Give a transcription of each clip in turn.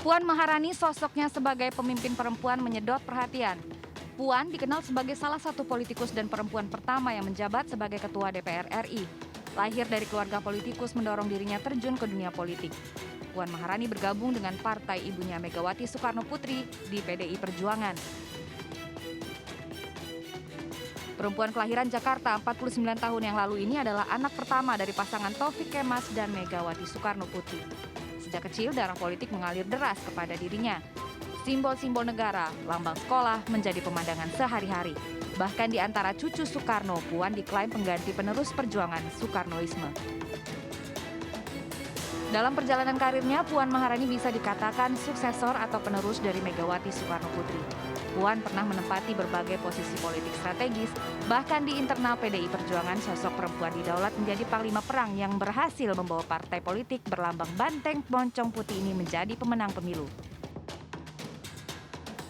Puan Maharani sosoknya sebagai pemimpin perempuan menyedot perhatian. Puan dikenal sebagai salah satu politikus dan perempuan pertama yang menjabat sebagai Ketua DPR RI. Lahir dari keluarga politikus mendorong dirinya terjun ke dunia politik. Puan Maharani bergabung dengan partai ibunya Megawati Soekarno Putri di PDI Perjuangan. Perempuan kelahiran Jakarta 49 tahun yang lalu ini adalah anak pertama dari pasangan Taufik Kemas dan Megawati Soekarno Putri. Sejak kecil, darah politik mengalir deras kepada dirinya. Simbol-simbol negara, lambang sekolah menjadi pemandangan sehari-hari. Bahkan di antara cucu Soekarno, Puan diklaim pengganti penerus perjuangan Soekarnoisme. Dalam perjalanan karirnya, Puan Maharani bisa dikatakan suksesor atau penerus dari Megawati Soekarno Putri. Puan pernah menempati berbagai posisi politik strategis, bahkan di internal PDI Perjuangan sosok perempuan didaulat menjadi panglima perang yang berhasil membawa partai politik berlambang banteng moncong putih ini menjadi pemenang pemilu.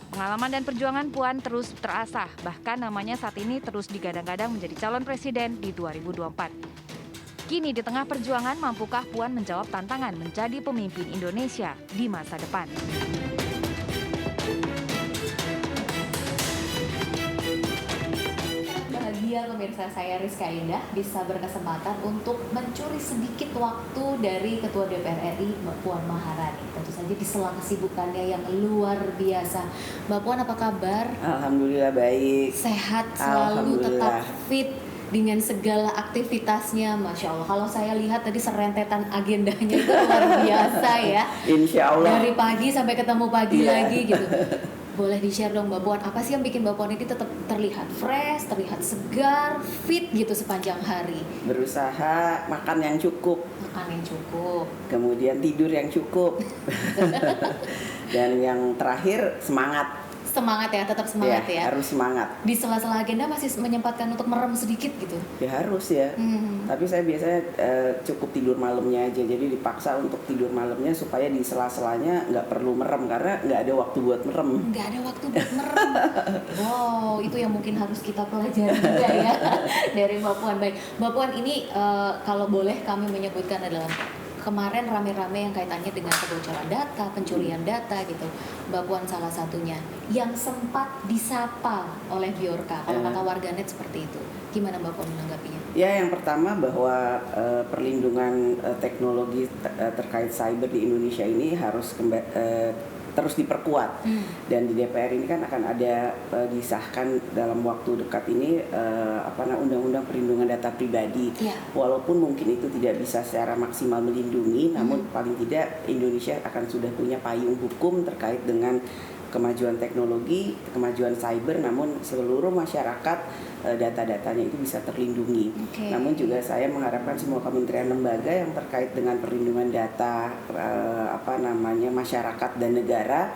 Pengalaman dan perjuangan Puan terus terasah, bahkan namanya saat ini terus digadang-gadang menjadi calon presiden di 2024. Kini di tengah perjuangan, mampukah Puan menjawab tantangan menjadi pemimpin Indonesia di masa depan? Bahagia pemirsa, saya Rizka Indah bisa berkesempatan untuk mencuri sedikit waktu dari Ketua DPR RI Mbak Puan Maharani. Tentu saja di sela kesibukannya yang luar biasa. Mbak Puan, apa kabar? Alhamdulillah baik. Sehat selalu, tetap fit dengan segala aktivitasnya, Masya Allah. Kalau saya lihat tadi serentetan agendanya itu luar biasa ya. Insya Allah. Dari pagi sampai ketemu pagi lagi gitu. Boleh di-share dong Mbak Puan, apa sih yang bikin Mbak Puan ini tetap terlihat fresh, terlihat segar, fit gitu sepanjang hari? Berusaha makan yang cukup. Makan yang cukup. Kemudian tidur yang cukup. Dan yang terakhir semangat. Semangat ya, tetap semangat ya. Harus semangat. Di sela-sela agenda masih menyempatkan untuk merem sedikit gitu? Ya harus ya. Tapi saya biasanya cukup tidur malamnya aja. Jadi dipaksa untuk tidur malamnya supaya di sela-selanya nggak perlu merem. Karena nggak ada waktu buat merem. Nggak ada waktu buat merem. Wow, itu yang mungkin harus kita pelajari juga ya dari Mbak Puan. Baik, Mbak Puan ini kalau boleh kami menyebutkan adalah kemarin rame-rame yang kaitannya dengan kebocoran data, pencurian data gitu. Mbak Puan salah satunya yang sempat disapa oleh Bjorka, kalau kata warganet seperti itu. Gimana Mbak Puan menanggapinya? Ya, yang pertama bahwa perlindungan teknologi terkait cyber di Indonesia ini harus terus diperkuat. Dan di DPR ini kan akan ada disahkan dalam waktu dekat ini undang-undang perlindungan data pribadi. Walaupun mungkin itu tidak bisa secara maksimal melindungi, namun paling tidak Indonesia akan sudah punya payung hukum terkait dengan kemajuan teknologi, kemajuan cyber, namun seluruh masyarakat data-datanya itu bisa terlindungi. Namun juga saya mengharapkan semua kementerian lembaga yang terkait dengan perlindungan data masyarakat dan negara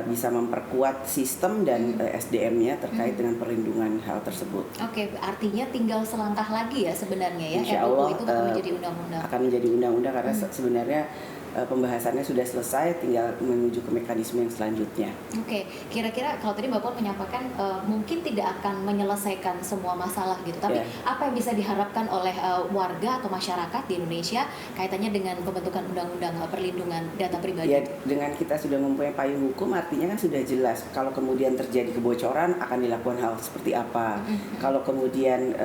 bisa memperkuat sistem dan SDM-nya terkait dengan perlindungan hal tersebut. Artinya tinggal selangkah lagi ya sebenarnya ya. Insya Allah itu akan menjadi undang-undang. Akan menjadi undang-undang karena sebenarnya pembahasannya sudah selesai, tinggal menuju ke mekanisme yang selanjutnya. Kira-kira kalau tadi Mbak Puan menyampaikan mungkin tidak akan menyelesaikan semua masalah gitu, tapi apa yang bisa diharapkan oleh warga atau masyarakat di Indonesia kaitannya dengan pembentukan undang-undang perlindungan data pribadi? Ya, dengan kita sudah mempunyai payung hukum, artinya kan sudah jelas kalau kemudian terjadi kebocoran akan dilakukan hal seperti apa. Kalau kemudian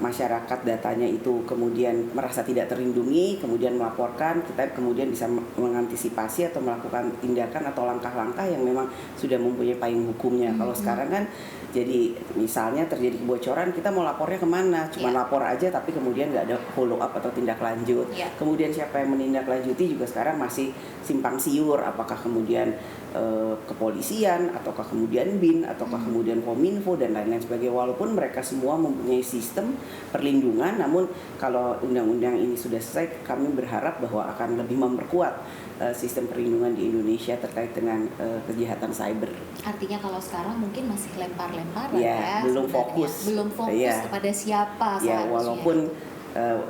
masyarakat datanya itu kemudian merasa tidak terlindungi, kemudian melaporkan, kita kemudian bisa mengantisipasi atau melakukan tindakan atau langkah-langkah yang memang sudah mempunyai payung hukumnya. Kalau sekarang kan jadi misalnya terjadi kebocoran, kita mau lapornya kemana? Cuma lapor aja tapi kemudian nggak ada follow up atau tindak lanjut. Kemudian siapa yang menindaklanjuti juga sekarang masih simpang siur, apakah kemudian kepolisian, ataukah kemudian BIN, ataukah kemudian Kominfo dan lain-lain sebagainya. Walaupun mereka semua mempunyai sistem perlindungan, namun kalau undang-undang ini sudah selesai, kami berharap bahwa akan lebih memperkuat sistem perlindungan di Indonesia terkait dengan kejahatan cyber. Artinya kalau sekarang mungkin masih lempar-lemparan belum fokus kepada siapa. Walaupun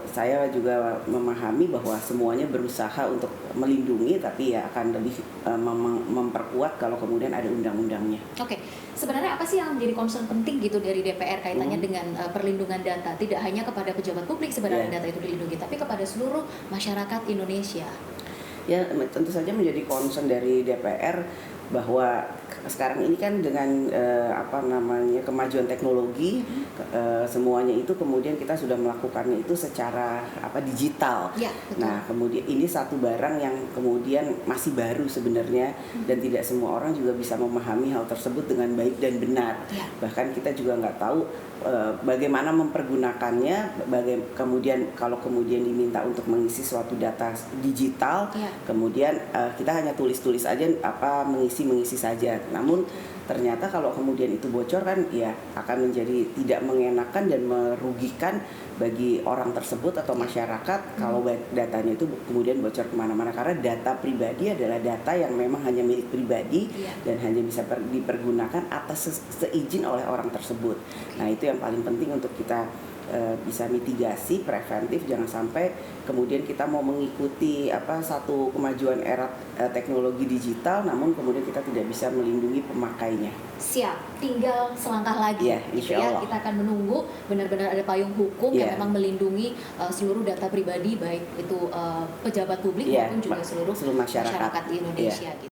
saya juga memahami bahwa semuanya berusaha untuk melindungi, tapi ya akan lebih memperkuat kalau kemudian ada undang-undangnya. Sebenarnya apa sih yang menjadi concern penting gitu dari DPR kaitannya dengan perlindungan data? Tidak hanya kepada pejabat publik sebenarnya data itu dilindungi, tapi kepada seluruh masyarakat Indonesia. Ya, tentu saja menjadi concern dari DPR bahwa sekarang ini kan dengan kemajuan teknologi, semuanya itu kemudian kita sudah melakukannya itu secara digital. Ya, betul. Nah, kemudian ini satu barang yang kemudian masih baru sebenarnya dan tidak semua orang juga bisa memahami hal tersebut dengan baik dan benar. Ya. Bahkan kita juga nggak tahu bagaimana mempergunakannya. Kemudian kalau kemudian diminta untuk mengisi suatu data digital, Ya. kemudian kita hanya tulis-tulis aja mengisi saja. Namun ternyata kalau kemudian itu bocor kan ya akan menjadi tidak mengenakan dan merugikan bagi orang tersebut atau masyarakat kalau datanya itu kemudian bocor kemana-mana, karena data pribadi adalah data yang memang hanya milik pribadi dan hanya bisa dipergunakan atas seizin oleh orang tersebut. Nah, itu yang paling penting untuk kita bisa mitigasi preventif, jangan sampai kemudian kita mau mengikuti satu kemajuan era teknologi digital namun kemudian kita tidak bisa melindungi pemakainya. Siap, tinggal selangkah lagi. Ya, insya Allah. Kita akan menunggu benar-benar ada payung hukum yang memang melindungi seluruh data pribadi, baik itu pejabat publik maupun juga seluruh masyarakat di Indonesia.